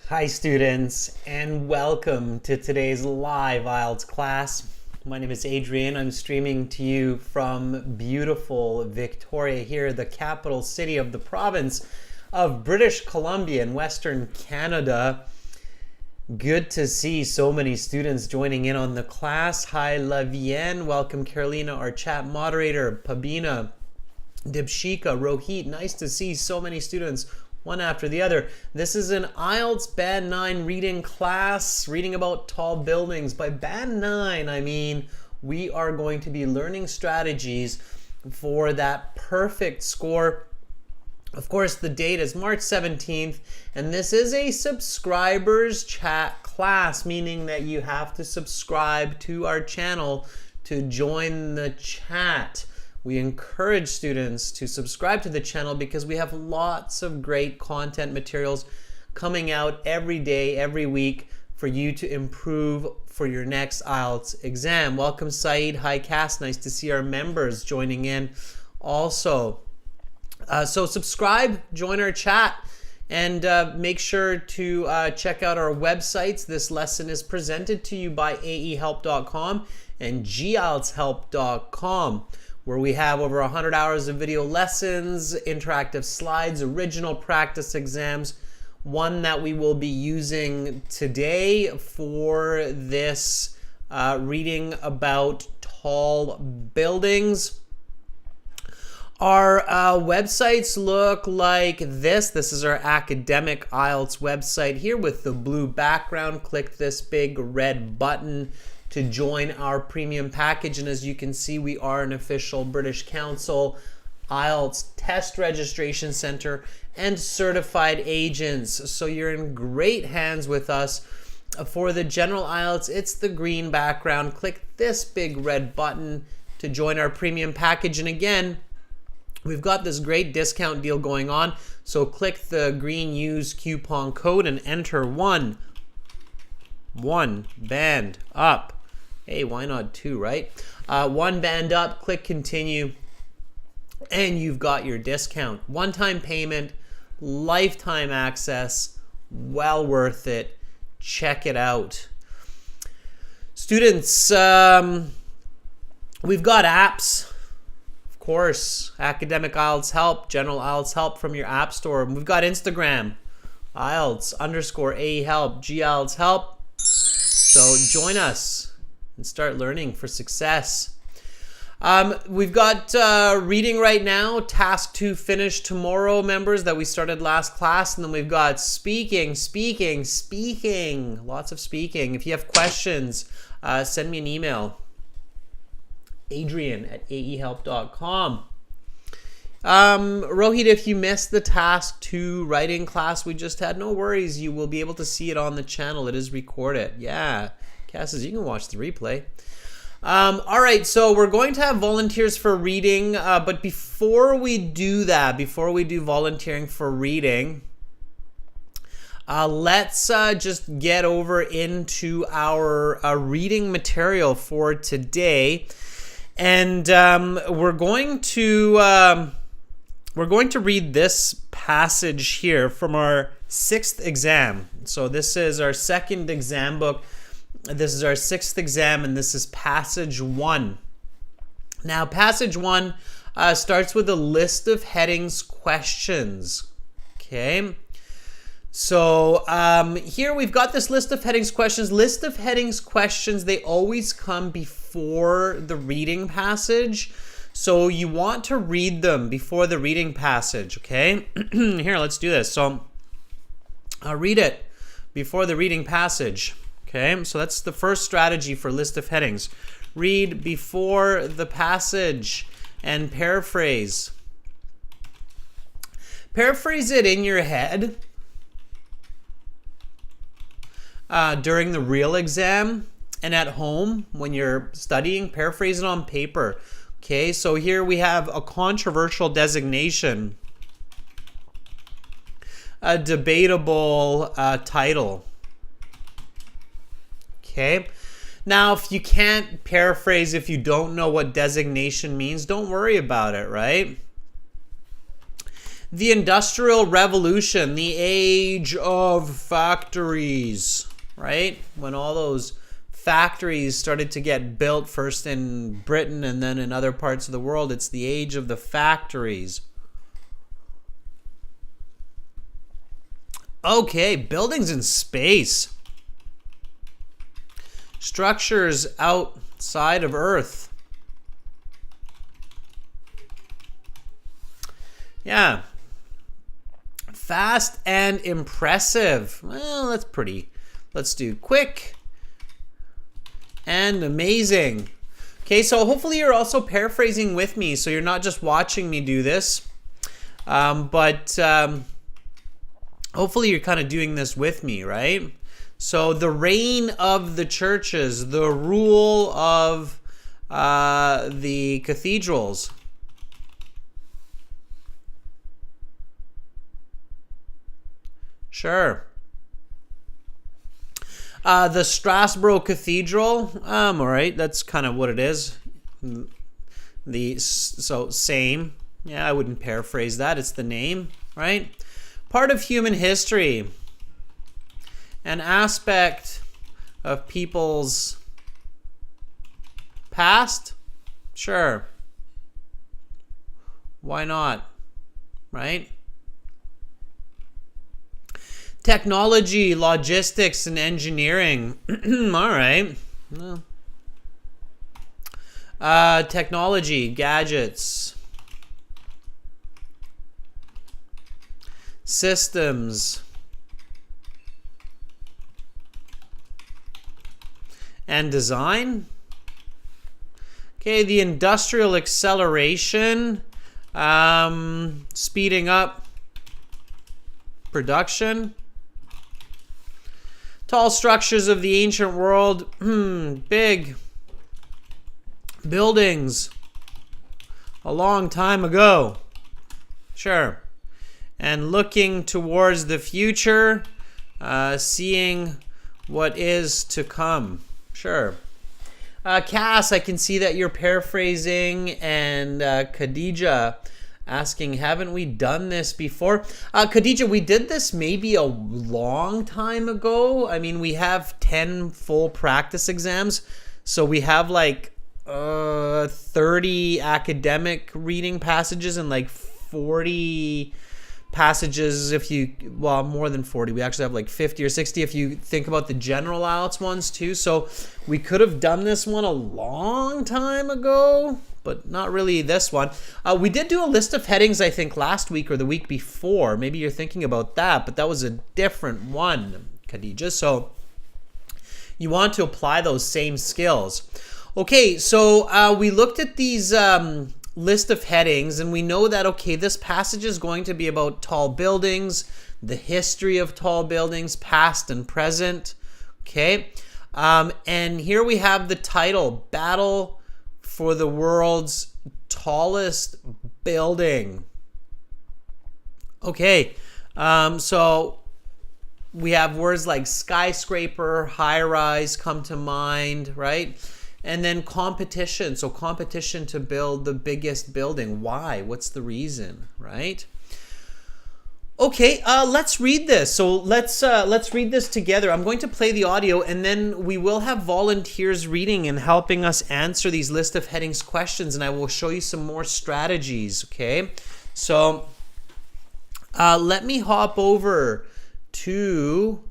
Hi students, and welcome to today's live IELTS class. My name is Adrian. I'm streaming to you from beautiful Victoria here, the capital city of the province of British Columbia in Western Canada. Good to see so many students joining in on the class. Hi Lavienne, welcome Carolina, our chat moderator, Pabina, Dipshika, Rohit. Nice to see so many students, one after the other. This is an IELTS Band 9 reading class, reading about tall buildings. By Band 9, I mean we are going to be learning strategies for that perfect score. Of course, the date is March 17th, and this is a subscribers chat class, meaning that you have to subscribe to our channel to join the chat. We encourage students to subscribe to the channel because we have lots of great content materials coming out every day, every week for you to improve for your next IELTS exam. Welcome Saeed, hi Cass, nice to see our members joining in also. So subscribe, join our chat, and make sure to check out our websites. This lesson is presented to you by aehelp.com and gieltshelp.com, where we have over 100 hours of video lessons, interactive slides, original practice exams, one that we will be using today for this reading about tall buildings. Our websites look like this. This is our academic IELTS website here with the blue background. Click this big red button to join our premium package. And as you can see, we are an official British Council IELTS test registration center and certified agents. So you're in great hands with us. For the general IELTS, it's the green background. Click this big red button to join our premium package. And again, we've got this great discount deal going on. So click the green use coupon code and enter one band up. Hey, why not two, right? One band up, click continue, and you've got your discount. One-time payment, lifetime access, well worth it. Check it out. Students, we've got apps. Of course, Academic IELTS Help, General IELTS Help from your app store. We've got Instagram, IELTS_AEHelp, GIELTS Help. So join us and start learning for success. We've got reading right now, task 2 finish tomorrow, members, that we started last class. And then we've got speaking, lots of speaking. If you have questions, send me an email, adrian@aehelp.com. Rohit, if you missed the task 2 writing class we just had, no worries. You will be able to see it on the channel. It is recorded. Yeah. Cass says you can watch the replay. All right, so we're going to have volunteers for reading, but before we do that, before we do volunteering for reading, let's just get over into our reading material for today, and we're going to read this passage here from our 6th exam. So this is our 2nd exam book. This is our 6th exam, and this is passage 1. Now, passage 1 starts with a list of headings questions. Okay. So here we've got this list of headings questions. List of headings questions, they always come before the reading passage. So you want to read them before the reading passage, okay? Here, let's do this. So I'll read it before the reading passage. Okay, so that's the first strategy for list of headings. Read before the passage and paraphrase. Paraphrase it in your head during the real exam, and at home when you're studying. Paraphrase it on paper. Okay, so here we have a controversial designation, a debatable title. Okay, now if you can't paraphrase, if you don't know what designation means, don't worry about it, right? The Industrial Revolution, the age of factories, right? When all those factories started to get built, first in Britain and then in other parts of the world. It's the age of the factories. Okay, buildings in space. Structures outside of Earth. Yeah. Fast and impressive. Well, that's pretty. Let's do quick and amazing. Okay, so hopefully you're also paraphrasing with me, so you're not just watching me do this, but hopefully you're kind of doing this with me, right? So the reign of the churches, the rule of the cathedrals. Sure. The Strasbourg Cathedral, all right, that's kind of what it is. So same. Yeah, I wouldn't paraphrase that. It's the name, right? Part of human history. An aspect of people's past? Sure. Why not? Right? Technology, logistics, and engineering. All right. Well, technology, gadgets, systems, and design. Okay, the industrial acceleration, speeding up production. Tall structures of the ancient world, big buildings a long time ago. Sure. And looking towards the future, seeing what is to come. Sure. Cass, I can see that you're paraphrasing, and Khadija asking, haven't we done this before? Khadija, we did this maybe a long time ago. I mean, we have 10 full practice exams, so we have like 30 academic reading passages and like 40 passages more than 40. We actually have like 50 or 60 if you think about the general IELTS ones too. So we could have done this one a long time ago, but not really this one. We did do a list of headings, I think, last week or the week before. Maybe you're thinking about that, but that was a different one, Khadija. So you want to apply those same skills. Okay, so we looked at these list of headings, and we know that, okay, this passage is going to be about tall buildings, the history of tall buildings, past and present. Okay, and here we have the title, Battle for the World's Tallest Building. Okay, so we have words like skyscraper, high-rise come to mind, right? And then competition. So competition to build the biggest building. Why? What's the reason, right? Okay, let's read this. So let's read this together. I'm going to play the audio, and then we will have volunteers reading and helping us answer these list of headings questions, and I will show you some more strategies, okay? So let me hop over to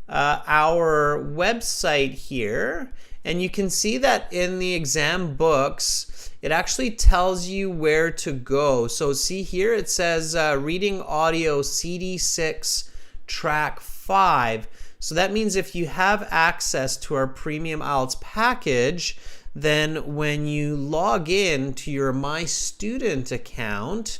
our website here. And you can see that in the exam books, it actually tells you where to go. So see here, it says reading audio CD6 track 5. So that means if you have access to our premium IELTS package, then when you log in to your My Student account,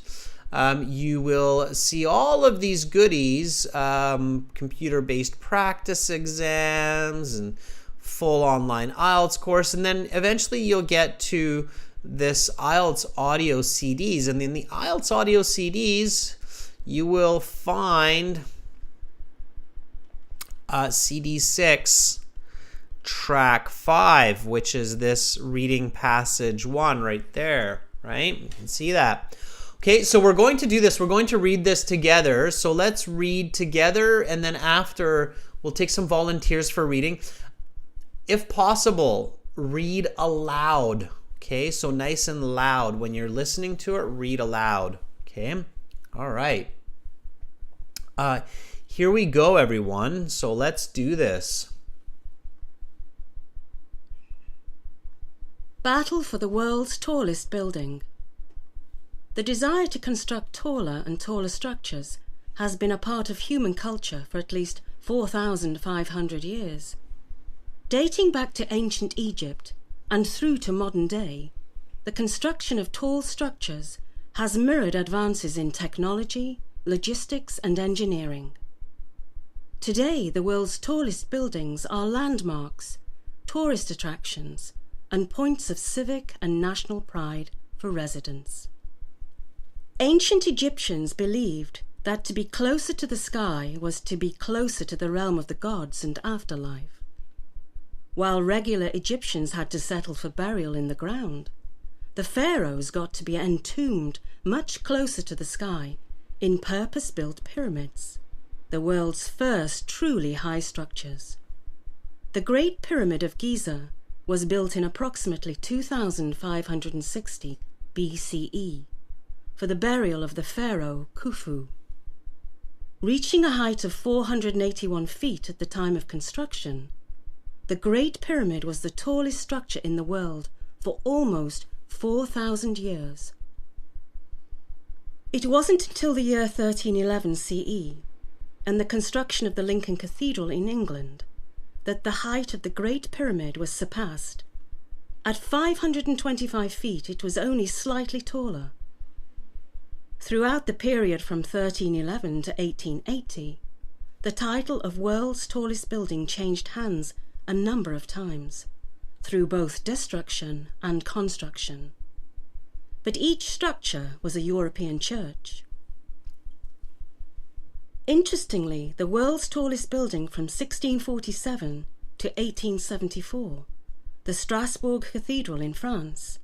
you will see all of these goodies, computer-based practice exams and full online IELTS course, and then eventually you'll get to this IELTS audio CDs, and in the IELTS audio CDs you will find CD6 track 5, which is this reading passage 1 right there, right? You can see that. Okay, so we're going to do this. We're going to read this together. So let's read together, and then after, we'll take some volunteers for reading. If possible, read aloud. Okay, so nice and loud. When you're listening to it, read aloud. Okay, all right. Here we go, everyone. So let's do this. Battle for the world's tallest building. The desire to construct taller and taller structures has been a part of human culture for at least 4,500 years. Dating back to ancient Egypt and through to modern day, the construction of tall structures has mirrored advances in technology, logistics, and engineering. Today, the world's tallest buildings are landmarks, tourist attractions, and points of civic and national pride for residents. Ancient Egyptians believed that to be closer to the sky was to be closer to the realm of the gods and afterlife. While regular Egyptians had to settle for burial in the ground, the pharaohs got to be entombed much closer to the sky in purpose-built pyramids, the world's first truly high structures. The Great Pyramid of Giza was built in approximately 2560 BCE for the burial of the pharaoh Khufu. Reaching a height of 481 feet at the time of construction, the Great Pyramid was the tallest structure in the world for almost 4,000 years. It wasn't until the year 1311 CE and the construction of the Lincoln Cathedral in England that the height of the Great Pyramid was surpassed. At 525 feet, it was only slightly taller. Throughout the period from 1311 to 1880, the title of world's tallest building changed hands a number of times, through both destruction and construction. But each structure was a European church. Interestingly, the world's tallest building from 1647 to 1874, the Strasbourg Cathedral in France,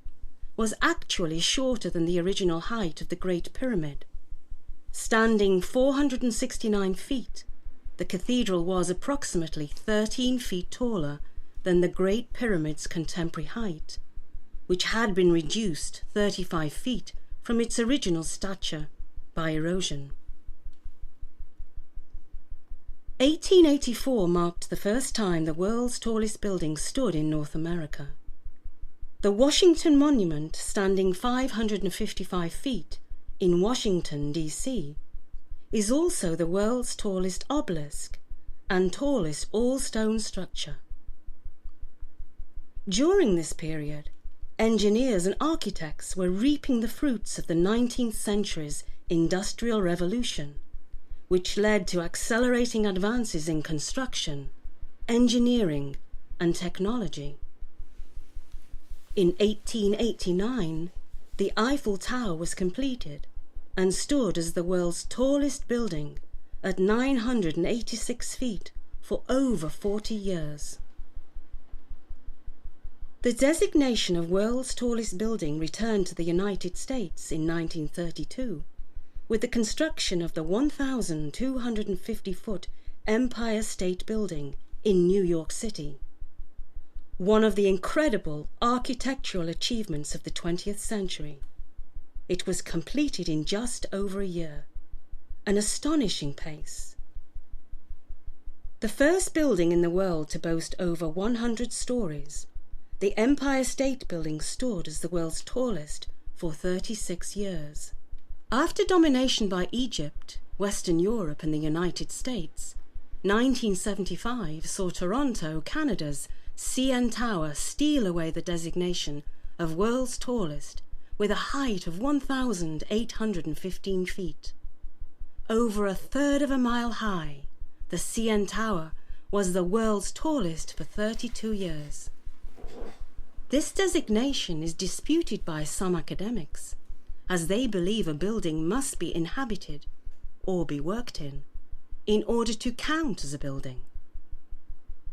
was actually shorter than the original height of the Great Pyramid. Standing 469 feet, the cathedral was approximately 13 feet taller than the Great Pyramid's contemporary height, which had been reduced 35 feet from its original stature by erosion. 1884 marked the first time the world's tallest building stood in North America. The Washington Monument, standing 555 feet in Washington, D.C., is also the world's tallest obelisk and tallest all-stone structure. During this period, engineers and architects were reaping the fruits of the 19th century's Industrial Revolution, which led to accelerating advances in construction, engineering, and technology. In 1889, the Eiffel Tower was completed and stood as the world's tallest building at 986 feet for over 40 years. The designation of world's tallest building returned to the United States in 1932 with the construction of the 1,250-foot Empire State Building in New York City. One of the incredible architectural achievements of the 20th century. It was completed in just over a year, an astonishing pace. The first building in the world to boast over 100 stories, the Empire State Building stood as the world's tallest for 36 years. After domination by Egypt, Western Europe and the United States, 1975 saw Toronto, Canada's CN Tower steal away the designation of world's tallest with a height of 1,815 feet. Over a third of a mile high, the CN Tower was the world's tallest for 32 years. This designation is disputed by some academics, as they believe a building must be inhabited or be worked in order to count as a building.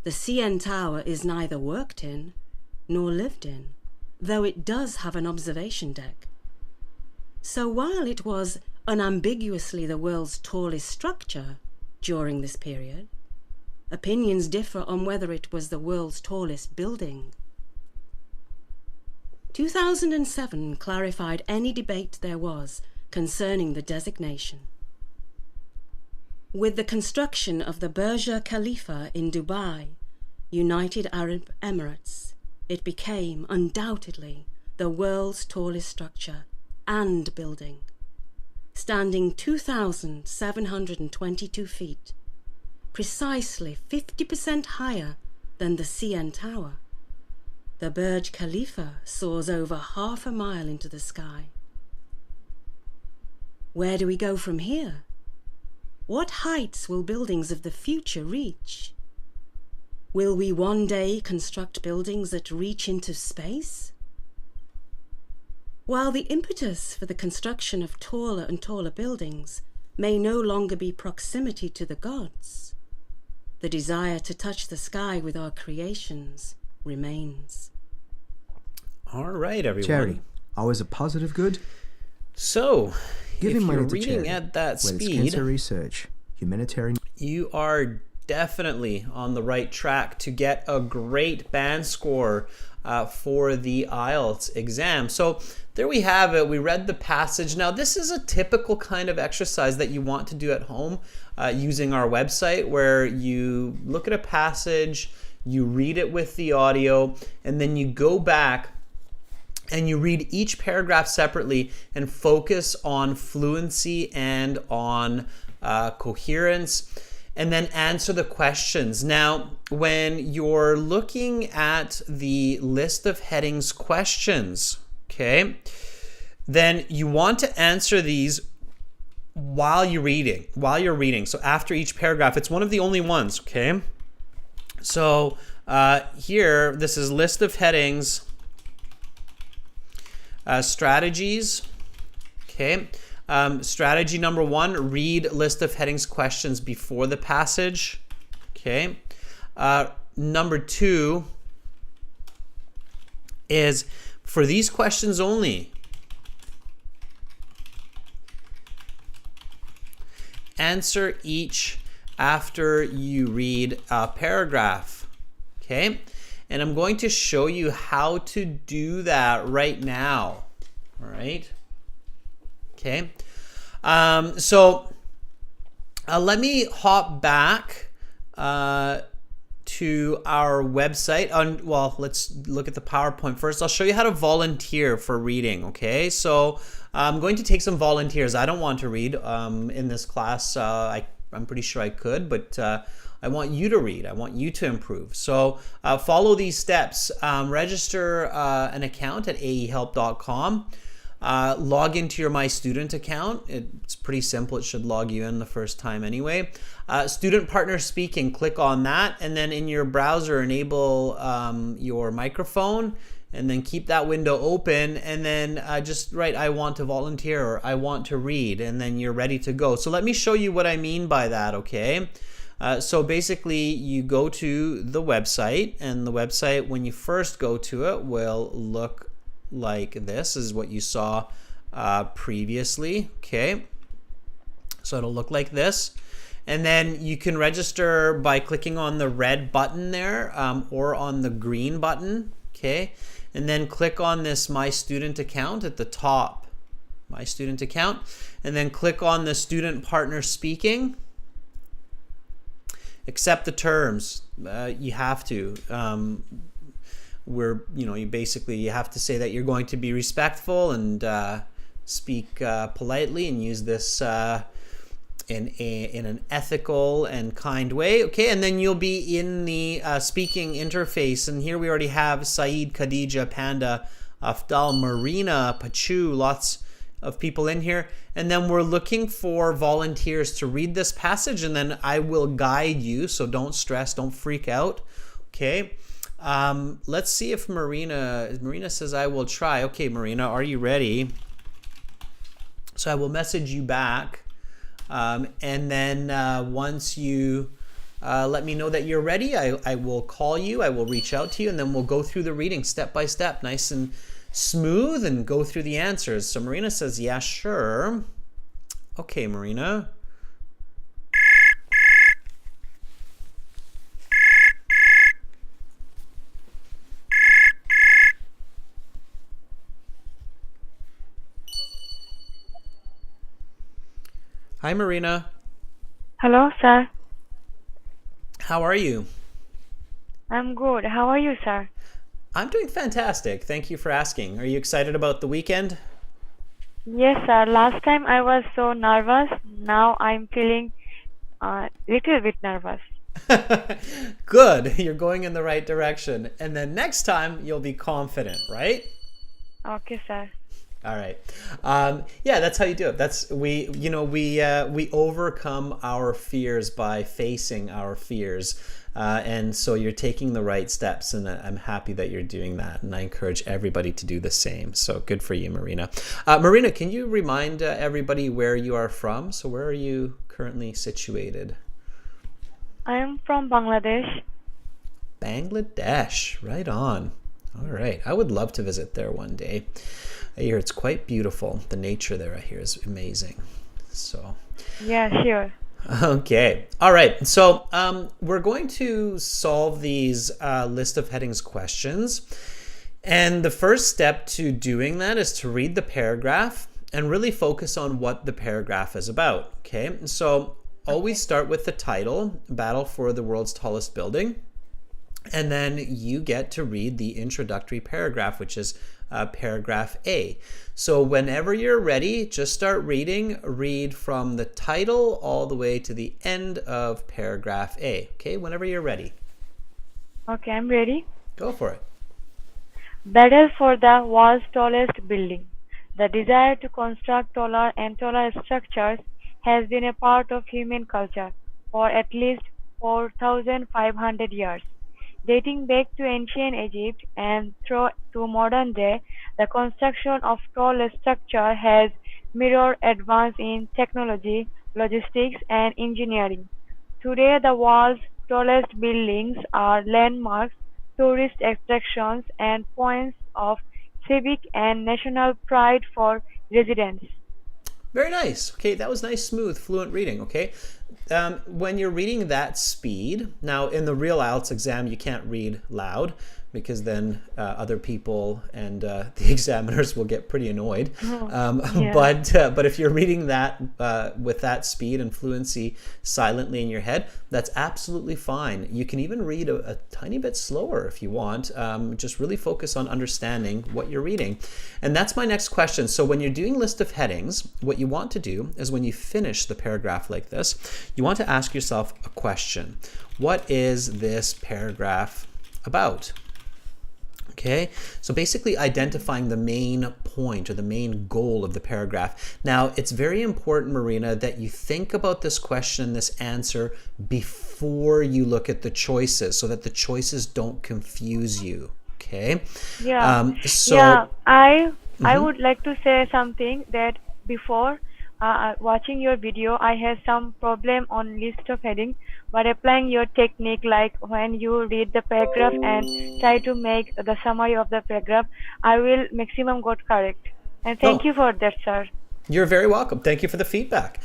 The CN Tower is neither worked in nor lived in, though it does have an observation deck. So while it was unambiguously the world's tallest structure during this period, opinions differ on whether it was the world's tallest building. 2007 clarified any debate there was concerning the designation. With the construction of the Burj Khalifa in Dubai, United Arab Emirates, it became undoubtedly the world's tallest structure and building, standing 2,722 feet, precisely 50% higher than the CN Tower. The Burj Khalifa soars over half a mile into the sky. Where do we go from here? What heights will buildings of the future reach? Will we one day construct buildings that reach into space? While the impetus for the construction of taller and taller buildings may no longer be proximity to the gods, the desire to touch the sky with our creations remains. All right, everyone. Jerry, always a positive good. So, Giving if money you're to reading charity, at that whether it's speed, cancer research, humanitarian, you are definitely on the right track to get a great band score for the IELTS exam. So there we have it. We read the passage. Now this is a typical kind of exercise that you want to do at home using our website, where you look at a passage, you read it with the audio, and then you go back and you read each paragraph separately and focus on fluency and on coherence, and then answer the questions. Now, when you're looking at the list of headings questions, okay, then you want to answer these while you're reading. So after each paragraph, it's one of the only ones, okay? So here, this is list of headings, strategies, okay? Strategy number 1, read list of headings questions before the passage, okay? Number 2 is for these questions only, answer each after you read a paragraph, okay? And I'm going to show you how to do that right now, all right? Okay, so let me hop back to our website. Well, let's look at the PowerPoint first. I'll show you how to volunteer for reading, okay? So I'm going to take some volunteers. I don't want to read in this class. I'm pretty sure I could, but I want you to read. I want you to improve. So follow these steps. Register an account at aehelp.com. Log into your My Student account. It's pretty simple. It should log you in the first time anyway. Student Partner Speaking, click on that, and then in your browser enable your microphone, and then keep that window open, and then just write I want to volunteer or I want to read, and then you're ready to go. So let me show you what I mean by that, okay? So basically you go to the website, and the website, when you first go to it, will look like this. Is what you saw previously, okay? So it'll look like this, and then you can register by clicking on the red button there or on the green button, okay? And then click on this My Student Account at the top, My Student Account, and then click on the Student Partner Speaking. Accept the terms. You have to. You have to say that you're going to be respectful and speak politely and use this in an ethical and kind way, okay? And then you'll be in the speaking interface, and here we already have Saeed, Khadija, Panda, Afdal, Marina, Pachu, lots of people in here. And then we're looking for volunteers to read this passage, and then I will guide you, so don't stress, don't freak out, okay? Let's see if Marina says I will try. Okay, Marina, are you ready? So I will message you back, and then once you let me know that you're ready, I will call you, I will reach out to you, and then we'll go through the reading step by step, nice and smooth and go through the answers. So Marina says, yeah, sure. Okay, Marina. Hi, Marina. Hello, sir. How are you? I'm good. How are you, sir? I'm doing fantastic. Thank you for asking. Are you excited about the weekend? Yes, sir. Last time I was so nervous. Now I'm feeling little bit nervous. Good. You're going in the right direction. And then next time you'll be confident, right? Okay, sir. All right. Yeah, that's how you do it. We overcome our fears by facing our fears. And so you're taking the right steps, and I'm happy that you're doing that. And I encourage everybody to do the same. So good for you, Marina. Marina, can you remind everybody where you are from? So where are you currently situated? I am from Bangladesh. Bangladesh. Right on. All right. I would love to visit there one day. I hear it's quite beautiful. The nature there, I hear, is amazing. So. Yeah, sure. Okay. All right. So we're going to solve these list of headings questions. And the first step to doing that is to read the paragraph and really focus on what the paragraph is about. Okay. So always start with the title, Battle for the World's Tallest Building. And then you get to read the introductory paragraph, which is paragraph A. So whenever you're ready, just start reading. Read from the title all the way to the end of paragraph A. Okay, whenever you're ready. Okay, I'm ready. Go for it. Battle for the world's tallest building. The desire to construct taller and taller structures has been a part of human culture for at least 4,500 years. Dating back to ancient Egypt and through to modern day, the construction of tall structure has mirrored advance in technology, logistics, and engineering. Today, the world's tallest buildings are landmarks, tourist attractions, and points of civic and national pride for residents. Very nice. Okay, that was nice, smooth, fluent reading. Okay. When you're reading that speed, now in the real IELTS exam, you can't read loud because then other people and the examiners will get pretty annoyed. Yeah. But if you're reading that with that speed and fluency silently in your head, that's absolutely fine. You can even read a tiny bit slower if you want. Just really focus on understanding what you're reading. And that's my next question. So when you're doing list of headings, what you want to do is when you finish the paragraph like this, you want to ask yourself a question. What is this paragraph about? Okay, so basically identifying the main point or the main goal of the paragraph. Now, it's very important, Marina, that you think about this question, this answer, before you look at the choices so that the choices don't confuse you. Okay? Yeah. So, Yeah, I would like to say something that before watching your video, I had some problem on list of heading, but applying your technique, like when you read the paragraph and try to make the summary of the paragraph, I will maximum got correct. And thank Oh. you for that, sir. You're very welcome. Thank you for the feedback.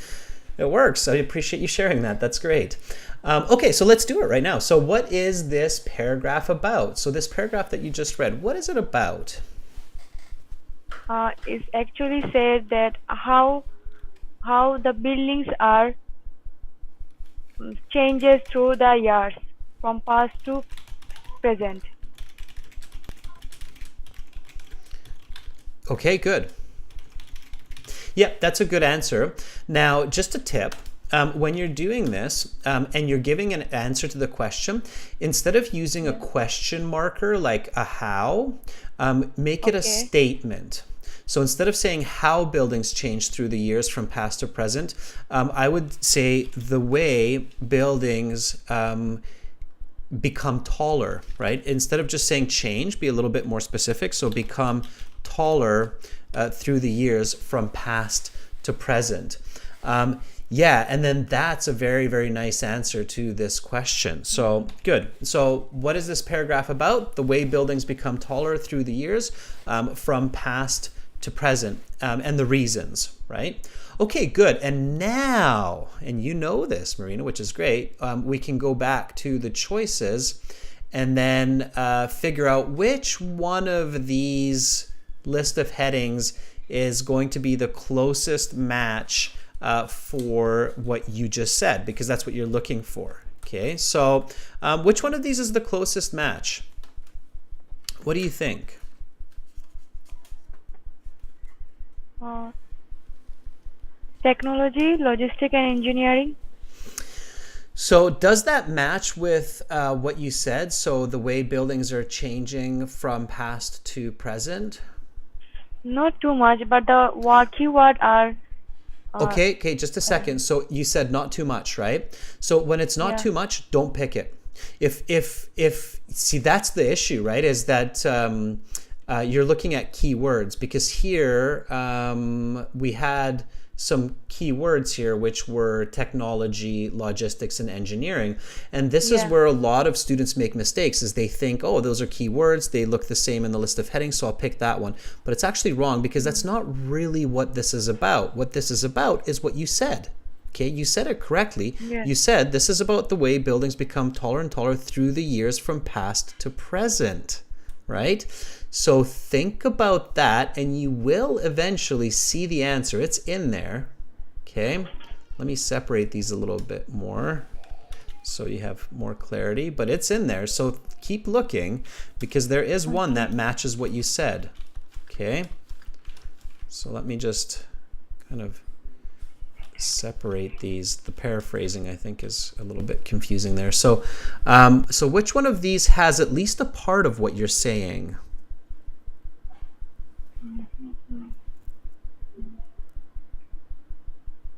It works. I appreciate you sharing that. That's great. Okay, so let's do it right now. So what is this paragraph about? So this paragraph that you just read, what is it about? It's actually said that how the buildings are changes through the years from past to present. Okay, good. Yep, that's a good answer. Now, just a tip. When you're doing this and you're giving an answer to the question, instead of using a question marker like a how, make it a Okay. statement. So instead of saying how buildings change through the years from past to present, I would say the way buildings become taller, right? Instead of just saying change, be a little bit more specific. So become taller through the years from past to present. Yeah, and then that's a very, very nice answer to this question. So good. So what is this paragraph about? The way buildings become taller through the years, from past to present, and the reasons, right? Okay, good. And now, and you know this, Marina, which is great, we can go back to the choices and then figure out which one of these list of headings is going to be the closest match for what you just said, because that's what you're looking for. Okay, so which one of these is the closest match? What do you think? Technology, logistic, and engineering. So does that match with what you said? So the way buildings are changing from past to present? Not too much, but the keyword are. Okay, just a second. So you said not too much, right? So when it's not Yeah. too much, don't pick it. If see, that's the issue, right? Is that you're looking at keywords, because here we had some keywords here, which were technology, logistics, and engineering. And this is Yeah. where a lot of students make mistakes, is they think, oh, those are keywords, they look the same in the list of headings, so I'll pick that one. But it's actually wrong, because that's not really what this is about. What this is about is what you said. Okay, you said it correctly. Yes. You said this is about the way buildings become taller and taller through the years from past to present, right? So think about that, and you will eventually see the answer. It's in there. Okay, let me separate these a little bit more so you have more clarity, but it's in there. So keep looking, because there is one that matches what you said. Okay, so let me just kind of separate these. The paraphrasing, I think, is a little bit confusing there. So so which one of these has at least a part of what you're saying?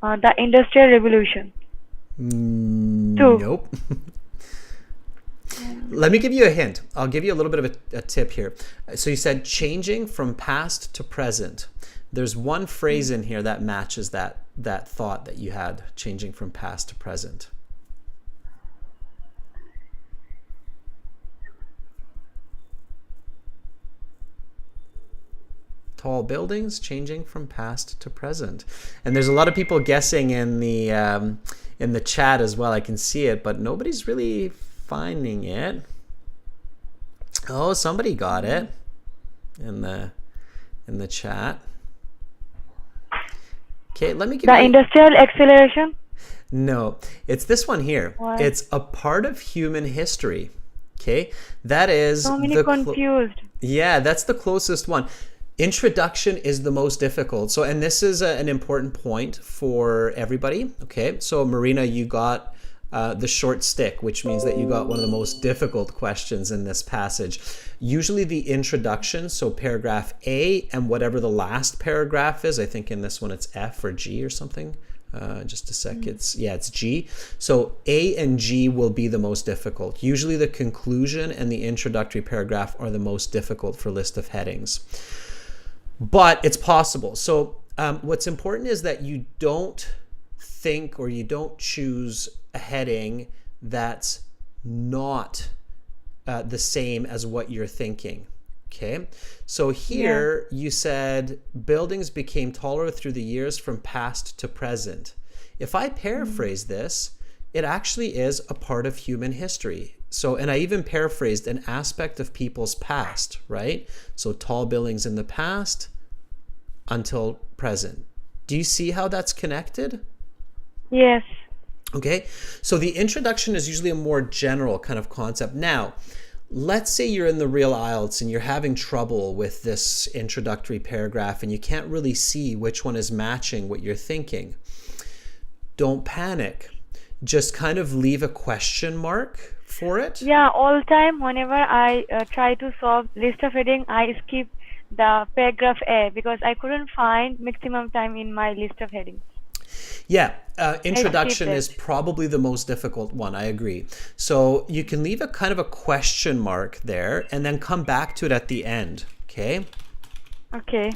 The Industrial Revolution. Two. Nope. Let me give you a hint. I'll give you a little bit of a tip here. So you said changing from past to present. There's one phrase in here that matches that thought that you had, changing from past to present. Tall buildings changing from past to present. And there's a lot of people guessing in the chat as well. I can see it, but nobody's really finding it. Oh, somebody got it in the chat. Okay, let me give The you... Industrial Acceleration. No, it's this one here. What? It's a part of human history. Okay, that is So many the confused. yeah, that's the closest one. Introduction is the most difficult. So, and this is an important point for everybody. Okay, so Marina, you got the short stick, which means that you got one of the most difficult questions in this passage. Usually the introduction, so paragraph A and whatever the last paragraph is, I think in this one it's F or G or something. Just a sec, it's G. So A and G will be the most difficult. Usually the conclusion and the introductory paragraph are the most difficult for list of headings. But it's possible. So what's important is that you don't think, or you don't choose a heading that's not the same as what you're thinking. Okay, so here you said buildings became taller through the years from past to present. If I paraphrase this, it actually is a part of human history. So, and I even paraphrased an aspect of people's past, right? So tall buildings in the past until present. Do you see how that's connected? Yes. Okay, so the introduction is usually a more general kind of concept. Now, let's say you're in the real IELTS and you're having trouble with this introductory paragraph and you can't really see which one is matching what you're thinking. Don't panic. Just kind of leave a question mark for it. Yeah, all time whenever I try to solve list of heading, I skip the paragraph A because I couldn't find maximum time in my list of headings. Yeah, introduction it. is probably the most difficult one. I agree. So you can leave a kind of a question mark there and then come back to it at the end. Okay? Okay.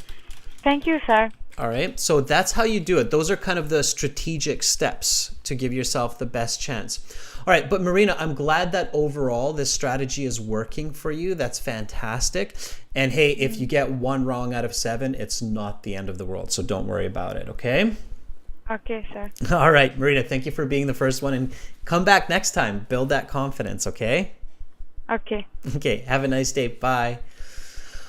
Thank you, sir. All right, so that's how you do it. Those are kind of the strategic steps to give yourself the best chance. All right, but Marina, I'm glad that overall this strategy is working for you. That's fantastic. And hey, if you get 1 wrong out of 7, it's not the end of the world. So don't worry about it, okay? Okay, sir. All right, Marina, thank you for being the first one. And come back next time. Build that confidence, okay? Okay. Okay, have a nice day. Bye.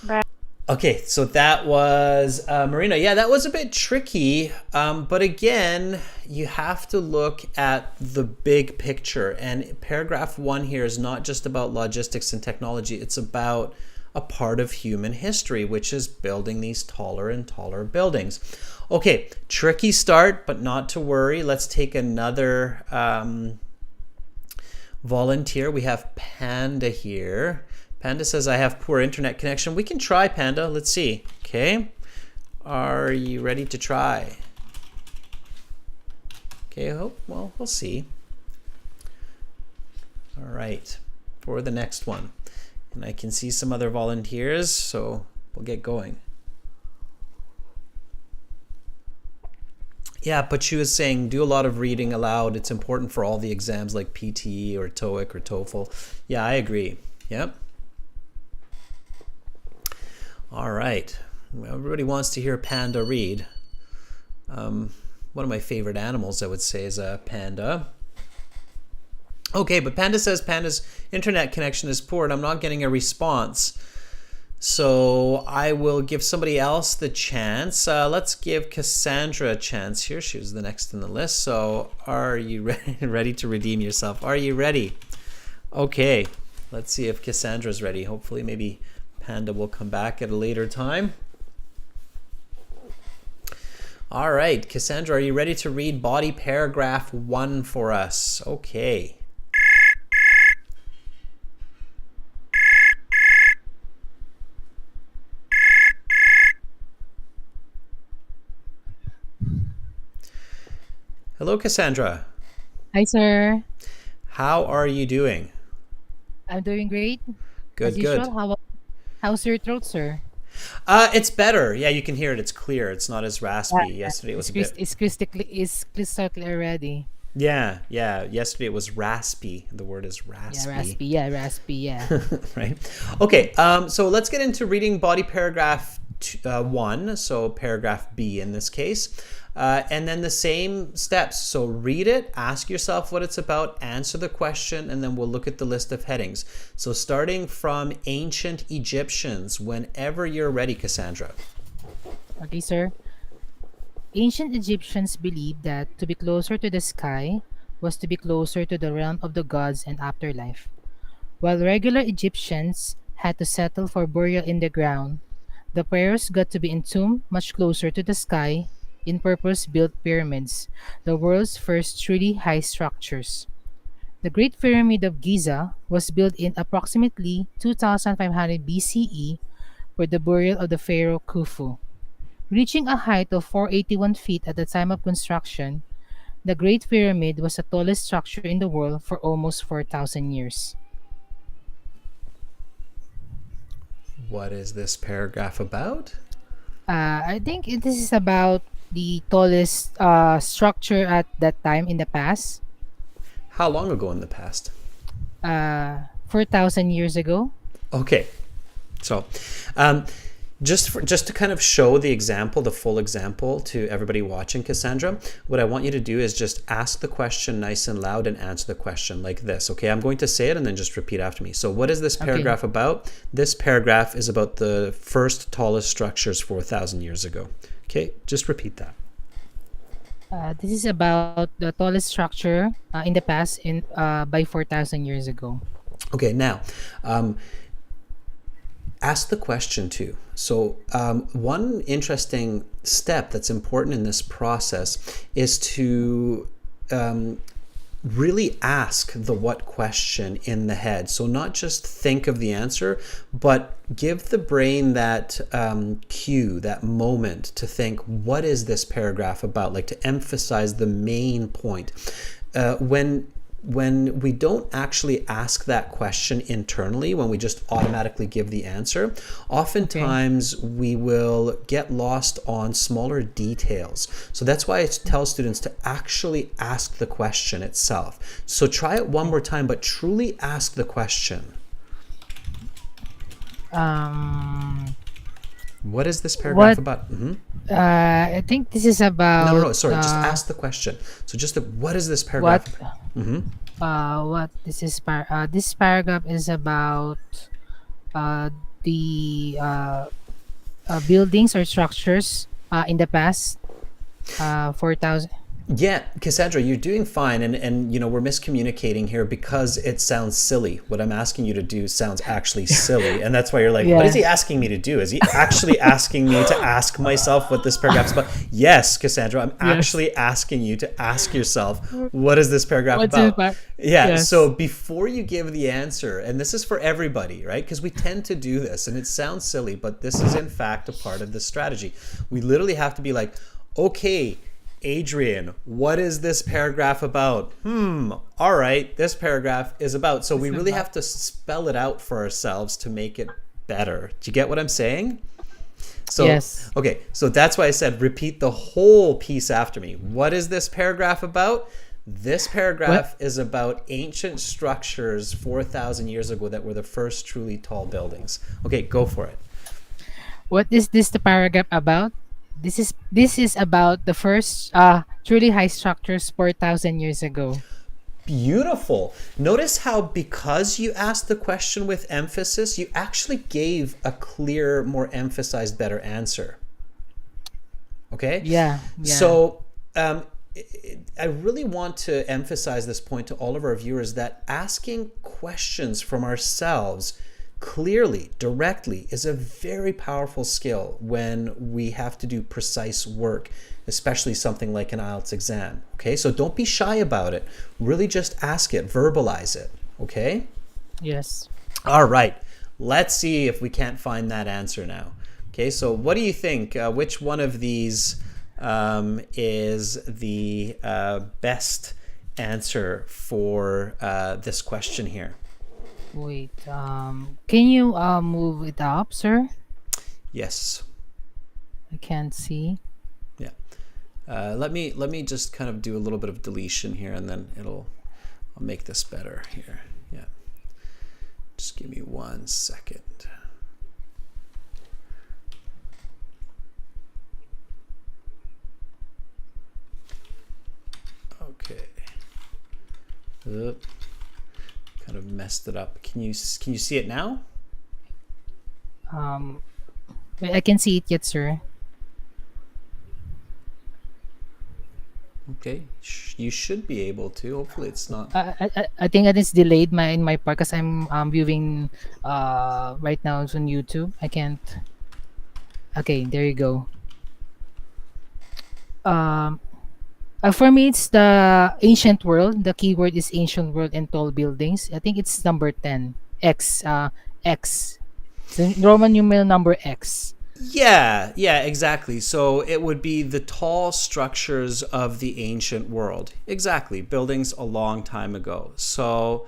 Bye. Okay, so that was Marina. Yeah, that was a bit tricky. But again, you have to look at the big picture. And paragraph 1 here is not just about logistics and technology. It's about a part of human history, which is building these taller and taller buildings. Okay, tricky start, but not to worry. Let's take another volunteer. We have Panda here. Panda says, I have poor internet connection. We can try, Panda. Let's see. Okay. Are you ready to try? Okay, well, we'll see. All right. For the next one. And I can see some other volunteers, so we'll get going. Yeah, but she was saying do a lot of reading aloud. It's important for all the exams like PTE or TOEIC or TOEFL. Yeah, I agree. Yep. All right. Well, everybody wants to hear Panda read. One of my favorite animals, I would say, is a panda. Okay, but Panda says Panda's internet connection is poor and I'm not getting a response. So I will give somebody else the chance. Let's give Cassandra a chance here. She was the next in the list. So are you ready to redeem yourself? Are you ready? Okay, let's see if Cassandra's ready. Hopefully maybe Panda will come back at a later time. All right, Cassandra, are you ready to read body paragraph 1 for us? Okay. Hello, Cassandra. Hi, sir. How are you doing? I'm doing great. Good, As good. usual, how's your throat, sir? It's better. Yeah, you can hear it. It's clear. It's not as raspy. Yesterday it was a bit. It's crystal clear already. Yeah. Yesterday it was raspy. The word is raspy. Yeah, raspy. Yeah. Right. Okay. So let's get into reading body paragraph 1. So paragraph B in this case. And then the same steps. So read it, ask yourself what it's about, answer the question, and then we'll look at the list of headings. So starting from ancient Egyptians, whenever you're ready, Cassandra. Okay, sir. Ancient Egyptians believed that to be closer to the sky was to be closer to the realm of the gods and afterlife. While regular Egyptians had to settle for burial in the ground, the pharaohs got to be entombed much closer to the sky in purpose-built pyramids, the world's first truly high structures. The Great Pyramid of Giza was built in approximately 2500 BCE for the burial of the pharaoh Khufu. Reaching a height of 481 feet at the time of construction, the Great Pyramid was the tallest structure in the world for almost 4,000 years. What is this paragraph about? I think this is about the tallest structure at that time in the past, How long ago in the past? 4,000 years ago. Okay. So, just to kind of show the example, the full example to everybody watching, Cassandra, what I want you to do is just ask the question nice and loud and answer the question like this. Okay, I'm going to say it and then just repeat after me. So what is this paragraph about? This paragraph is about the first tallest structures 4,000 years ago. Okay, just repeat that. This is about the tallest structure in the past by 4,000 years ago. Okay, now, ask the question too. So one interesting step that's important in this process is to really ask the what question in the head. So not just think of the answer, but give the brain that cue, that moment to think, what is this paragraph about? Like to emphasize the main point. When when we don't actually ask that question internally, when we just automatically give the answer, Okay. oftentimes we will get lost on smaller details. So that's why I tell students to actually ask the question itself. So try it one more time, but truly ask the question. Um, What is this paragraph what? about? I think this is No, no, about no, sorry, just ask the question. So just what is this what? paragraph about? What this paragraph is about uh, the buildings or structures in the past 4,000. Yeah, Cassandra, you're doing fine, and we're miscommunicating here because it sounds silly. What I'm asking you to do sounds actually silly, and that's why you're like, "What is Yeah. he asking me to do? Is he actually asking me to ask myself what this paragraph's about?" Yes, Cassandra, I'm Yes. actually asking you to ask yourself, "What is this paragraph What's it about?" about? Yeah, so Yes. before you give the answer, and this is for everybody, right? Because we tend to do this, and it sounds silly, but this is in fact a part of the strategy. We literally have to be like, "Okay, Adrian, what is this paragraph about?" All right, this paragraph is about. So we really have to spell it out for ourselves to make it better. Do you get what I'm saying? So, Yes. okay, so that's why I said repeat the whole piece after me. What is this paragraph about? This What? paragraph is about ancient structures 4,000 years ago that were the first truly tall buildings. Okay, go for it. What is this the paragraph about? This is about the first truly high structures 4,000 years ago. Beautiful. Notice how, because you asked the question with emphasis, you actually gave a clear, more emphasized, better answer. Okay? Yeah. Yeah. So, I really want to emphasize this point to all of our viewers that asking questions from ourselves clearly, directly, is a very powerful skill when we have to do precise work, especially something like an IELTS exam. Okay, so don't be shy about it. Really just ask it, verbalize it. Okay? Yes. All right, let's see if we can't find that answer now. Okay, so what do you think? Which one of these is the best answer for this question here? Wait. Can you move it up, sir? Yes. I can't see. Yeah. Let me just kind of do a little bit of deletion here, and then I'll make this better here. Yeah. Just give me 1 second. Okay. Oop. Kind of messed it up. Can you see it now? Um, wait, I can see it yet, sir. Okay. You should be able to. Hopefully it's not. I think it is delayed in my part because I'm viewing right now it's on YouTube. I can't. Okay, there you go. Um, for me, it's the ancient world. The keyword is ancient world and tall buildings. I think it's number 10. X. X. So Roman numeral number X. Yeah, exactly. So it would be the tall structures of the ancient world. Exactly. Buildings a long time ago. So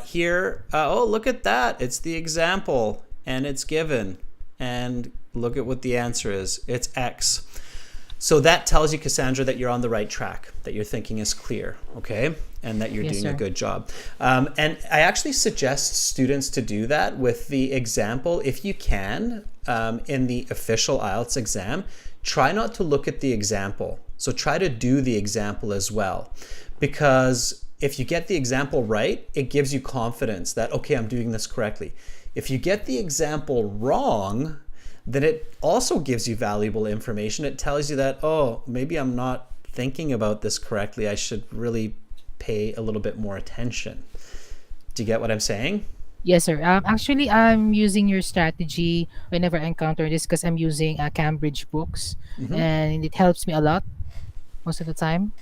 here, oh, look at that. It's the example and it's given. And look at what the answer is. It's X. So that tells you, Cassandra, that you're on the right track, that your thinking is clear, okay? And that you're Yes, doing a sir. good job. And I actually suggest students to do that with the example, if you can, in the official IELTS exam. Try not to look at the example. So try to do the example as well. Because if you get the example right, it gives you confidence that, okay, I'm doing this correctly. If you get the example wrong, then it also gives you valuable information. It tells you that, oh, maybe I'm not thinking about this correctly. I should really pay a little bit more attention. Do you get what I'm saying? Yes, sir. Actually, I'm using your strategy whenever I encounter this because I'm using Cambridge books, and it helps me a lot most of the time.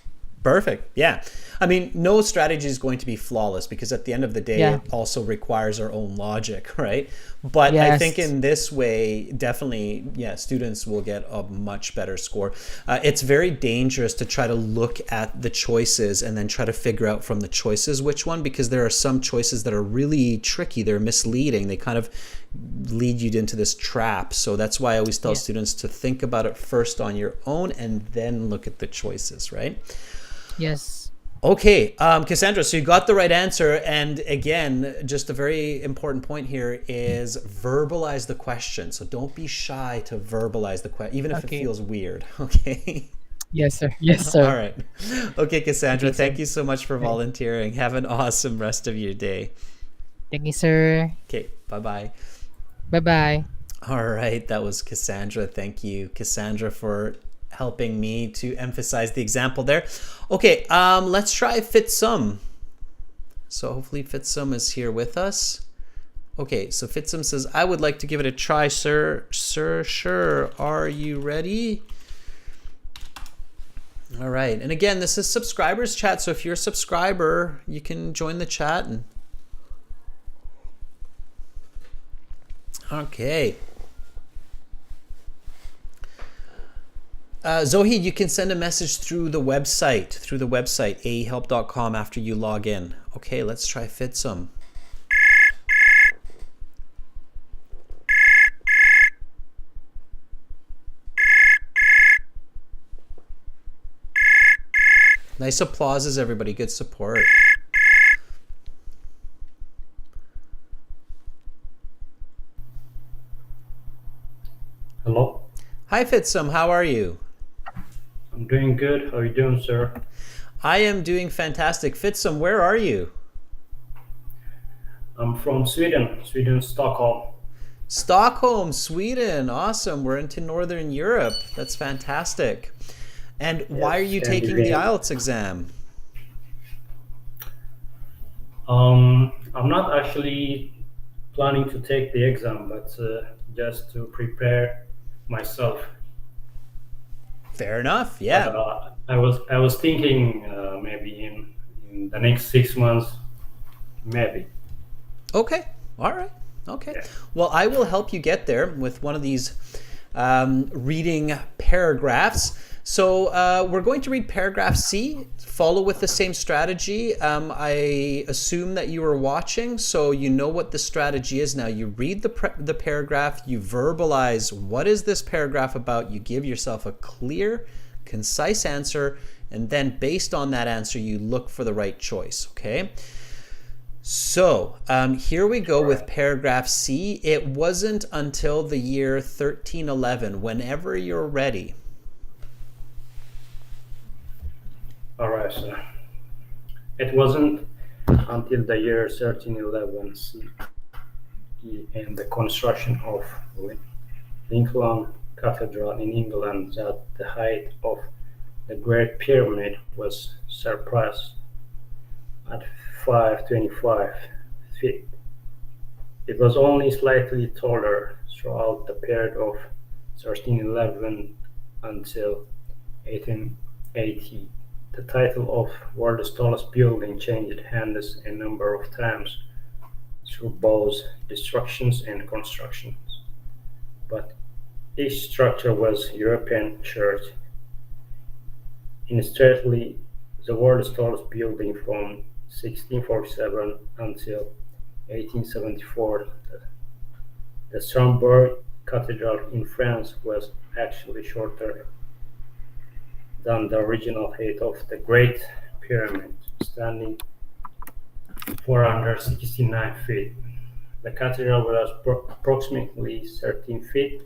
Perfect. Yeah. I mean, no strategy is going to be flawless because at the end of the day, Yeah. it also requires our own logic, right? But I think Yes. in this way, definitely, yeah, students will get a much better score. It's very dangerous to try to look at the choices and then try to figure out from the choices which one, because there are some choices that are really tricky. They're misleading. They kind of lead you into this trap. So that's why I always tell Yeah. students to think about it first on your own and then look at the choices, right? Yes. Okay, Cassandra, so you got the right answer. And again, just a very important point here is verbalize the question. So don't be shy to verbalize the question, even if it Okay. feels weird. Okay. Yes, sir. Yes, All sir. right. Okay, Cassandra, Okay, sir. thank you so much for Right. volunteering. Have an awesome rest of your day. Thank you, sir. Okay, bye bye. Bye-bye. All right, that was Cassandra. Thank you, Cassandra, for helping me to emphasize the example there. Okay, let's try Fitsum. So hopefully Fitsum is here with us. Okay, so Fitsum says, I would like to give it a try, sir. Sir, sure. Are you ready? All right, and again, this is subscribers chat. So if you're a subscriber, you can join the chat. And okay. Zohid, you can send a message through the website, aehelp.com after you log in. Okay, let's try Fitsum. Nice applauses, everybody. Good support. Hello, Hi, Fitsum. How are you? I'm doing good. How are you doing, sir? I am doing fantastic. Fitsum, where are you? I'm from Sweden, Stockholm. Stockholm, Sweden. Awesome. We're into Northern Europe. That's fantastic. And why are you and taking the Iran. IELTS exam? I'm not actually planning to take the exam, but just to prepare myself. Fair enough. Yeah. I was thinking maybe in the next 6 months, maybe. Okay. All right. Okay. Yeah. Well, I will help you get there with one of these reading paragraphs. So we're going to read paragraph C, follow with the same strategy. I assume that you are watching, so you know what the strategy is now. You read the paragraph, you verbalize what is this paragraph about, you give yourself a clear, concise answer, and then based on that answer, you look for the right choice, okay? So here we go with paragraph C. It wasn't until the year 1311, whenever you're ready. All right, sir. It wasn't until the year 1311 CE and the construction of Lincoln Cathedral in England that the height of the Great Pyramid was surpassed at 525 feet. It was only slightly taller throughout the period of 1311 until 1880. The title of world's tallest building changed hands a number of times through both destructions and constructions, but each structure was European church. Incidentally, the world's tallest building from 1647 until 1874, the Strasbourg Cathedral in France, was actually shorter than the original height of the Great Pyramid, standing 469 feet. The cathedral was approximately 13 feet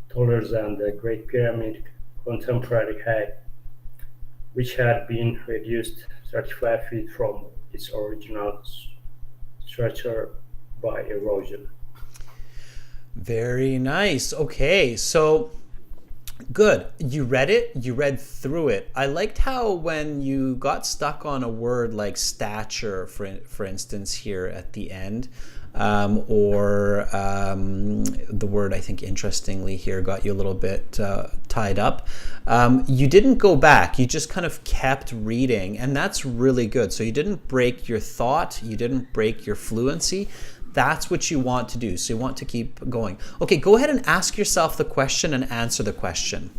taller than the Great Pyramid contemporary height, which had been reduced 35 feet from its original structure by erosion. Very nice. Okay, so Good. You read it, you read through it. I liked how when you got stuck on a word like stature, for instance, here at the end, or the word, I think, interestingly here got you a little bit tied up. You didn't go back. You just kind of kept reading, and that's really good. So you didn't break your thought. You didn't break your fluency. That's what you want to do. So you want to keep going. Okay, go ahead and ask yourself the question and answer the question.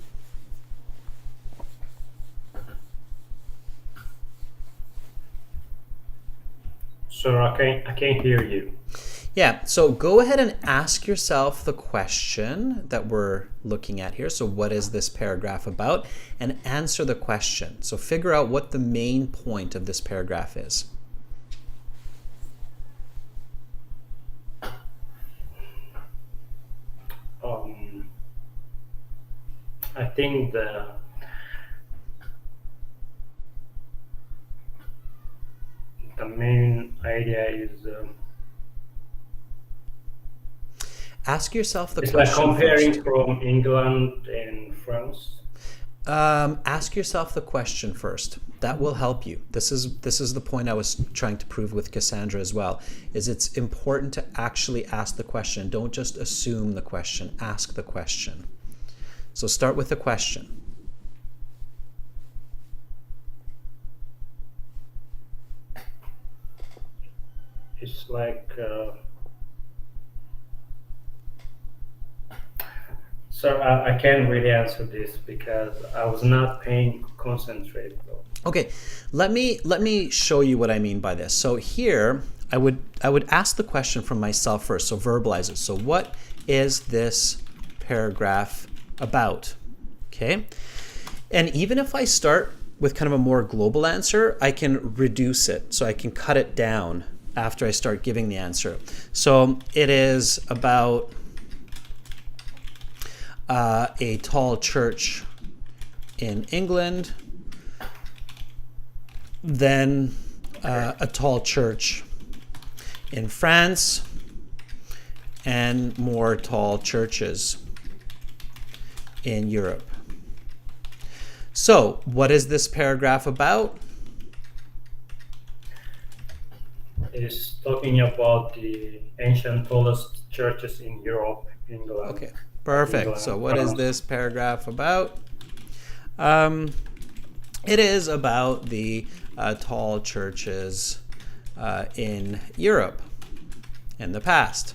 Sir, I can't hear you. Yeah, so go ahead and ask yourself the question that we're looking at here. So what is this paragraph about? And answer the question. So figure out what the main point of this paragraph is. I think the main idea is Ask yourself the it's like question comparing first. from England and France. Ask yourself the question first. That will help you. This is the point I was trying to prove with Cassandra as well. Is it's important to actually ask the question. Don't just assume the question. Ask the question. So start with the question. It's like sir, I can't really answer this because I was not paying concentrate though. Okay, let me show you what I mean by this. So here, I would ask the question from myself first. So verbalize it. So what is this paragraph about? Okay, and even if I start with kind of a more global answer, I can reduce it. So I can cut it down after I start giving the answer. So it is about a tall church in England, then a tall church in France, and more tall churches in Europe. So, what is this paragraph about? It's talking about the ancient tallest churches in Europe, England. Okay, perfect. England, So, what is France. this paragraph about? It is about the tall churches in Europe in the past,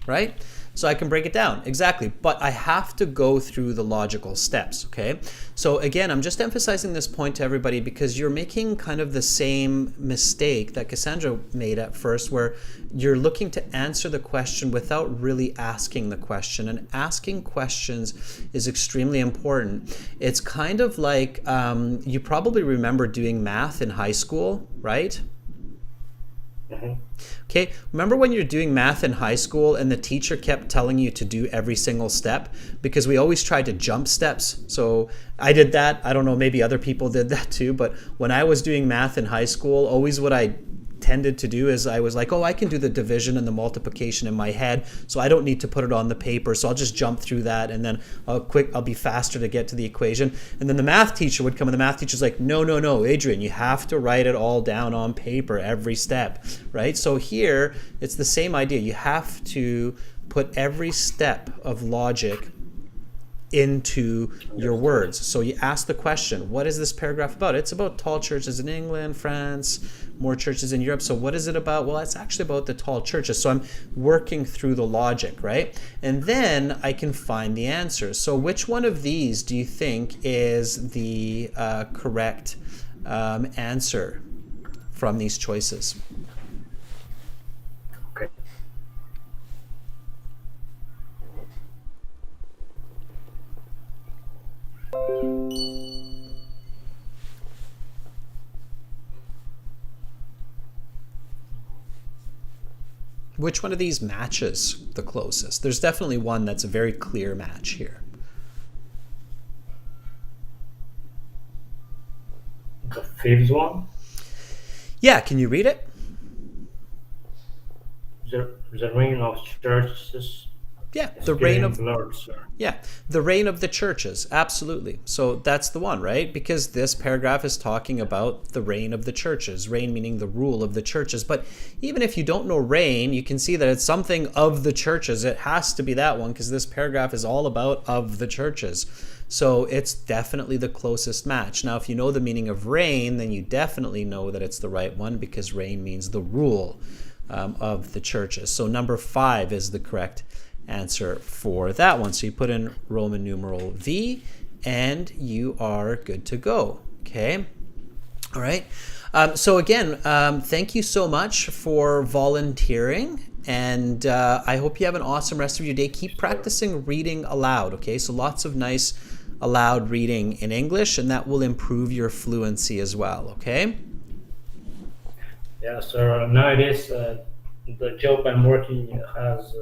right? So I can break it down, exactly. But I have to go through the logical steps, okay? So again, I'm just emphasizing this point to everybody because you're making kind of the same mistake that Cassandra made at first, where you're looking to answer the question without really asking the question. And asking questions is extremely important. It's kind of like, you probably remember doing math in high school, right? Okay, remember when you're doing math in high school and the teacher kept telling you to do every single step? Because we always tried to jump steps. So I did that. I don't know, maybe other people did that too. But when I was doing math in high school, always what I tended to do is I was like, oh, I can do the division and the multiplication in my head, so I don't need to put it on the paper. So I'll just jump through that, and then I'll be faster to get to the equation. And then the math teacher would come, and the math teacher's like, no, Adrian, you have to write it all down on paper, every step, right? So here, it's the same idea. You have to put every step of logic into your words. So you ask the question, what is this paragraph about? It's about tall churches in England, France, more churches in Europe. So what is it about? Well, it's actually about the tall churches. So I'm working through the logic, right? And then I can find the answer. So which one of these do you think is the correct answer from these choices? Okay. Which one of these matches the closest? There's definitely one that's a very clear match here. The fifth one, Yeah, can you read it? the reign of churches Yeah, It's the reign getting of blurred, sir. yeah, the reign of the churches. Absolutely. So that's the one, right? Because this paragraph is talking about the reign of the churches. Reign meaning the rule of the churches. But even if you don't know reign, you can see that it's something of the churches. It has to be that one because this paragraph is all about of the churches. So it's definitely the closest match. Now, if you know the meaning of reign, then you definitely know that it's the right one because reign means the rule of the churches. So number 5 is the correct answer for that one. So you put in Roman numeral V and you are good to go. Okay. All right. So again, thank you so much for volunteering. And I hope you have an awesome rest of your day. Keep practicing reading aloud. Okay. So lots of nice aloud reading in English, and that will improve your fluency as well. Okay. Yeah, sir. Nowadays, the job I'm working has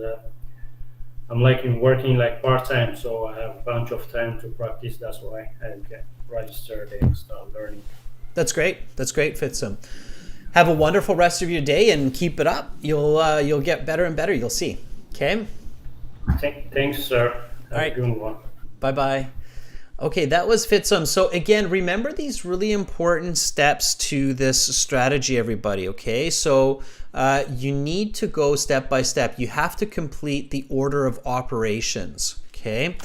I'm working like part-time, so I have a bunch of time to practice. That's why I get registered and start learning. That's great. That's great, Fitzum. Have a wonderful rest of your day and keep it up. You'll get better and better. You'll see. Okay. Thanks, sir. Have All right. a good one. Bye-bye. Okay, that was Fitzum. So again, remember these really important steps to this strategy, everybody, okay? So you need to go step by step. You have to complete the order of operations, okay?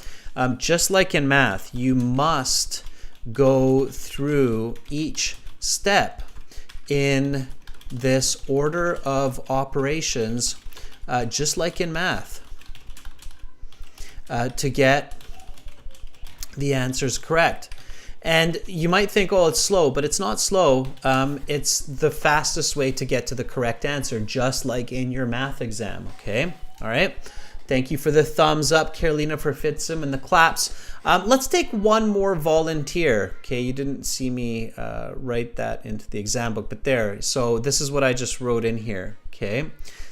Just like in math, you must go through each step in this order of operations, just like in math, to get the answer's correct. And you might think, oh, it's slow, but it's not slow. It's the fastest way to get to the correct answer, just like in your math exam, okay? All right. Thank you for the thumbs up, Carolina, for Fitzum, and the claps. Let's take one more volunteer. Okay, you didn't see me write that into the exam book, but there. So this is what I just wrote in here, okay?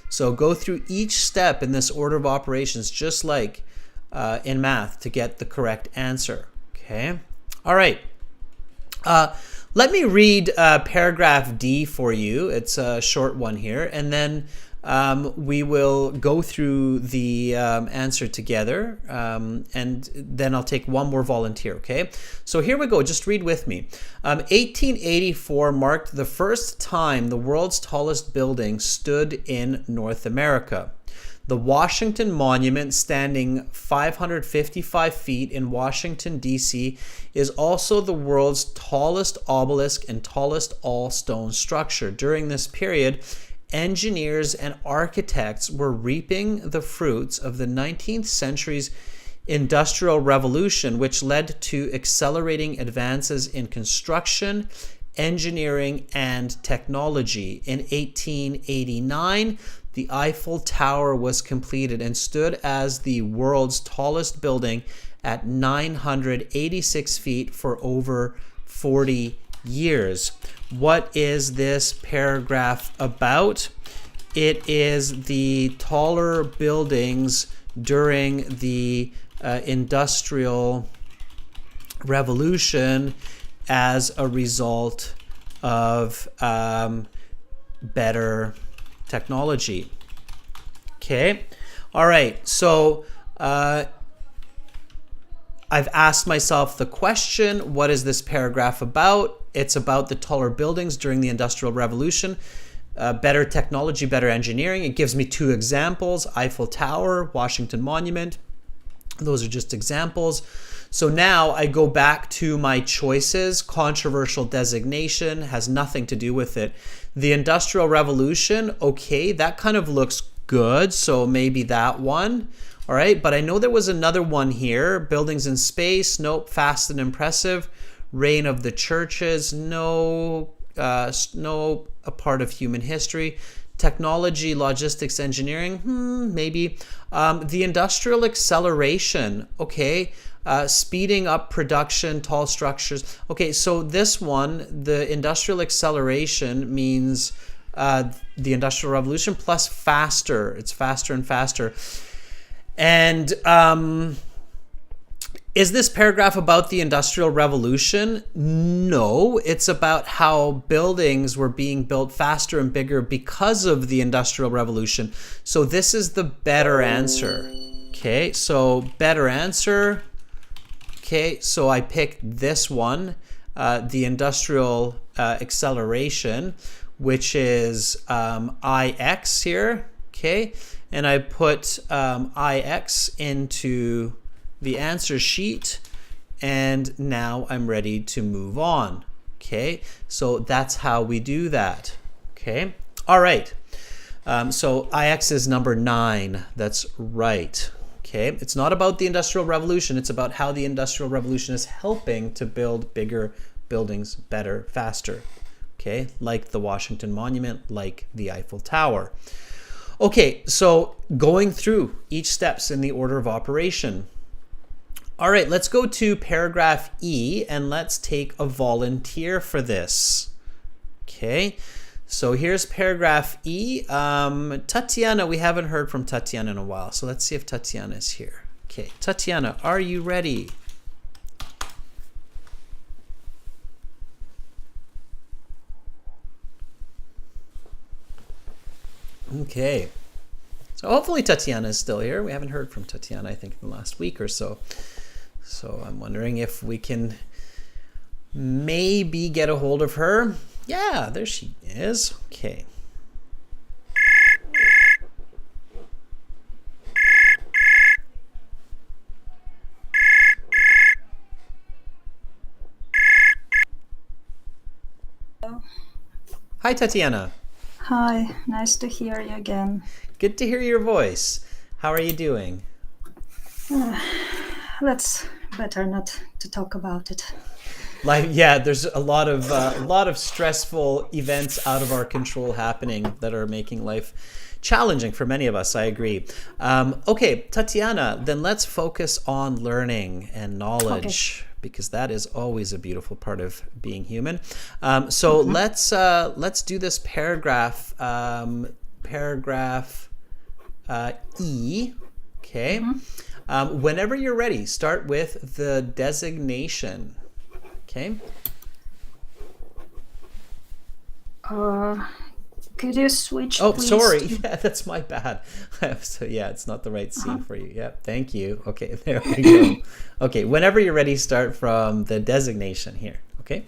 So go through each step in this order of operations, just like in math, to get the correct answer. Okay. All right. Let me read paragraph D for you. It's a short one here, and then we will go through the answer together, and then I'll take one more volunteer. Okay. So here we go. Just read with me. 1884 marked the first time the world's tallest building stood in North America. The Washington Monument, standing 555 feet in Washington, D.C., is also the world's tallest obelisk and tallest all-stone structure. During this period, engineers and architects were reaping the fruits of the 19th century's Industrial Revolution, which led to accelerating advances in construction, engineering, and technology. In 1889, the Eiffel Tower was completed and stood as the world's tallest building at 986 feet for over 40 years. What is this paragraph about? It is the taller buildings during the Industrial Revolution as a result of better technology. Okay. All right. So I've asked myself the question, what is this paragraph about? It's about the taller buildings during the Industrial Revolution, better technology, better engineering. It gives me 2 examples: Eiffel Tower, Washington Monument. Those are just examples. So now I go back to my choices. Controversial designation has nothing to do with it. The Industrial Revolution, okay, that kind of looks good, so maybe that one. All right, but I know there was another one here. Buildings in space, nope. Fast and impressive. Reign of the churches, no. No, a part of human history. Technology, logistics, engineering, maybe. The industrial acceleration, okay. Speeding up production, tall structures. Okay, so this one, the industrial acceleration, means the Industrial Revolution plus faster. It's faster and faster. And is this paragraph about the Industrial Revolution? No, it's about how buildings were being built faster and bigger because of the Industrial Revolution. So this is the better answer. Okay, so better answer. Okay, so I picked this one, the industrial acceleration, which is IX here. Okay, and I put IX into the answer sheet, and now I'm ready to move on. Okay, so that's how we do that. Okay, all right. So IX is number 9. That's right. Okay, it's not about the Industrial Revolution. It's about how the Industrial Revolution is helping to build bigger buildings better, faster. Okay, like the Washington Monument, like the Eiffel Tower. Okay, so going through each steps in the order of operation. All right, let's go to paragraph E and let's take a volunteer for this. Okay, so here's paragraph E. Tatiana, we haven't heard from Tatiana in a while, so let's see if Tatiana is here. Okay, Tatiana, are you ready? Okay, so hopefully Tatiana is still here. We haven't heard from Tatiana, I think, in the last week or so. So I'm wondering if we can maybe get a hold of her. Yeah, there she is. Okay. Hi, Tatiana. Hi, nice to hear you again. Good to hear your voice. How are you doing? Let's better not to talk about it. Like, yeah, there's a lot of stressful events out of our control happening that are making life challenging for many of us. I agree. Okay, Tatiana, then let's focus on learning and knowledge, because that is always a beautiful part of being human. So let's do this paragraph. Paragraph E. Okay. Whenever you're ready, start with the designation. Okay. Could you switch? Oh, please, sorry. Yeah, that's my bad. So yeah, it's not the right scene for you. Yeah, thank you. Okay, there we go. Okay, whenever you're ready, start from the designation here. Okay.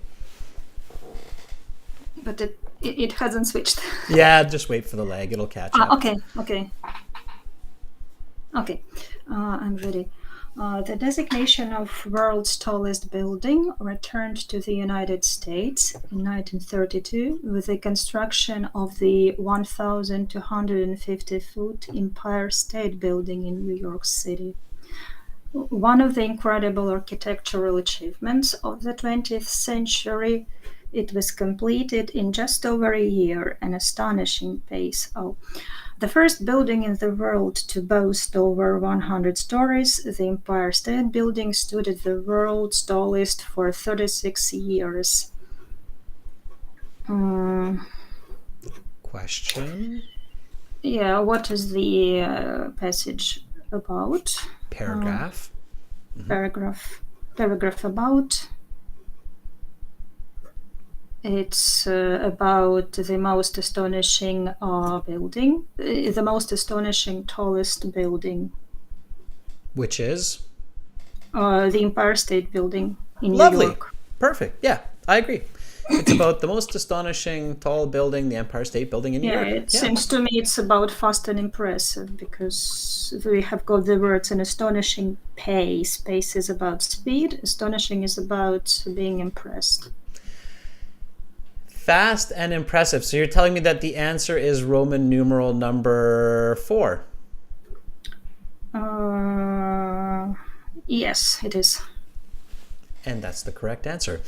But it hasn't switched. Yeah, just wait for the lag. It'll catch up. Okay. I'm ready. The designation of world's tallest building returned to the United States in 1932 with the construction of the 1,250-foot Empire State Building in New York City. One of the incredible architectural achievements of the 20th century, it was completed in just over a year, an astonishing pace. The first building in the world to boast over 100 stories, the Empire State Building stood at the world's tallest for 36 years. Question? Yeah, what is the passage about? Paragraph. Paragraph about. It's about the most astonishing building, the most astonishing tallest building. Which is? The Empire State Building in Lovely. New York. Perfect. Yeah, I agree. It's about the most astonishing tall building, the Empire State Building in New York. It seems to me it's about fast and impressive, because we have got the words an astonishing pace. Pace is about speed. Astonishing is about being impressed. Fast and impressive. So you're telling me that the answer is Roman numeral number 4? Yes, it is. And that's the correct answer.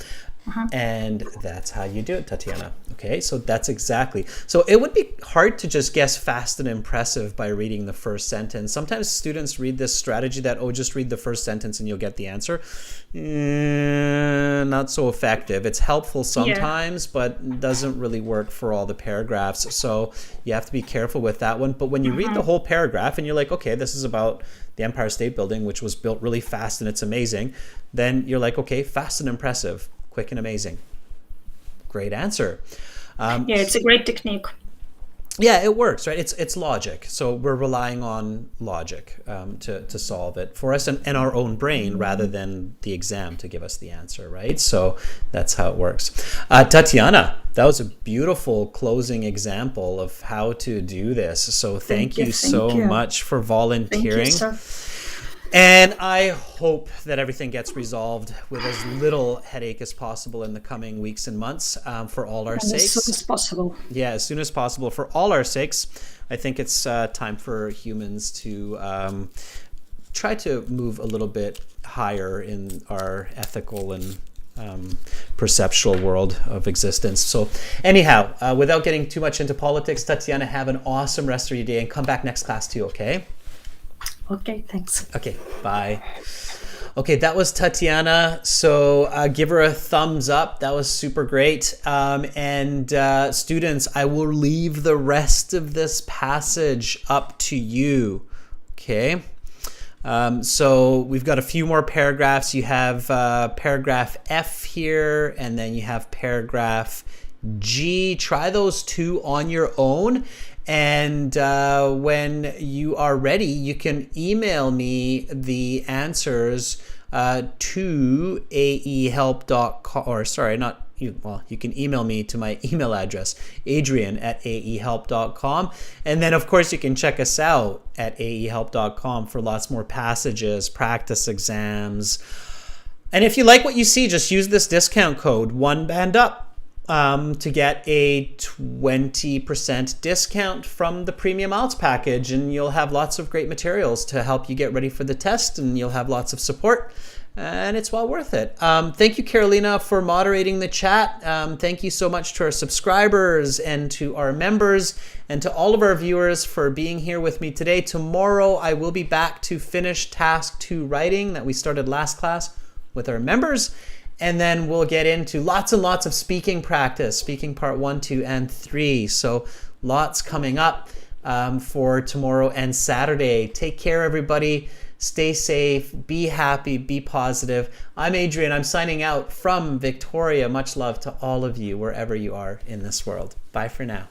And that's how you do it, Tatiana. Okay, so that's exactly. So it would be hard to just guess fast and impressive by reading the first sentence. Sometimes students read this strategy that, just read the first sentence and you'll get the answer. Not so effective. It's helpful sometimes, but doesn't really work for all the paragraphs. So you have to be careful with that one. But when you read the whole paragraph and you're like, okay, this is about the Empire State Building, which was built really fast and it's amazing, then you're like, okay, fast and impressive. Quick and amazing. Great answer. It's a great technique. Yeah, it works, right? It's logic. So we're relying on logic to solve it for us and our own brain rather than the exam to give us the answer, right? So that's how it works. Tatiana, that was a beautiful closing example of how to do this. So thank you so much for volunteering. Thank you, sir. And I hope that everything gets resolved with as little headache as possible in the coming weeks and months for all our sakes. As soon as possible. Yeah, as soon as possible for all our sakes. I think it's time for humans to try to move a little bit higher in our ethical and perceptual world of existence. So anyhow, without getting too much into politics, Tatiana, have an awesome rest of your day and come back next class too, okay? Okay, thanks. Okay, bye. Okay, that was Tatiana. So give her a thumbs up. That was super great. And students, I will leave the rest of this passage up to you. Okay. So we've got a few more paragraphs. You have paragraph F here, and then you have paragraph G. Try those two on your own. And when you are ready, you can email me the answers to aehelp.com, or sorry, not you. Well, you can email me to my email address, adrian@aehelp.com. And then, of course, you can check us out at aehelp.com for lots more passages, practice exams. And if you like what you see, just use this discount code, ONEBANDUP. To get a 20% discount from the Premium IELTS package, and you'll have lots of great materials to help you get ready for the test, and you'll have lots of support, and it's well worth it. Thank you, Carolina, for moderating the chat. Thank you so much to our subscribers and to our members and to all of our viewers for being here with me today. Tomorrow, I will be back to finish Task 2 writing that we started last class with our members. And then we'll get into lots and lots of speaking practice, speaking part 1, 2, and 3. So lots coming up for tomorrow and Saturday. Take care, everybody. Stay safe. Be happy. Be positive. I'm Adrian. I'm signing out from Victoria. Much love to all of you, wherever you are in this world. Bye for now.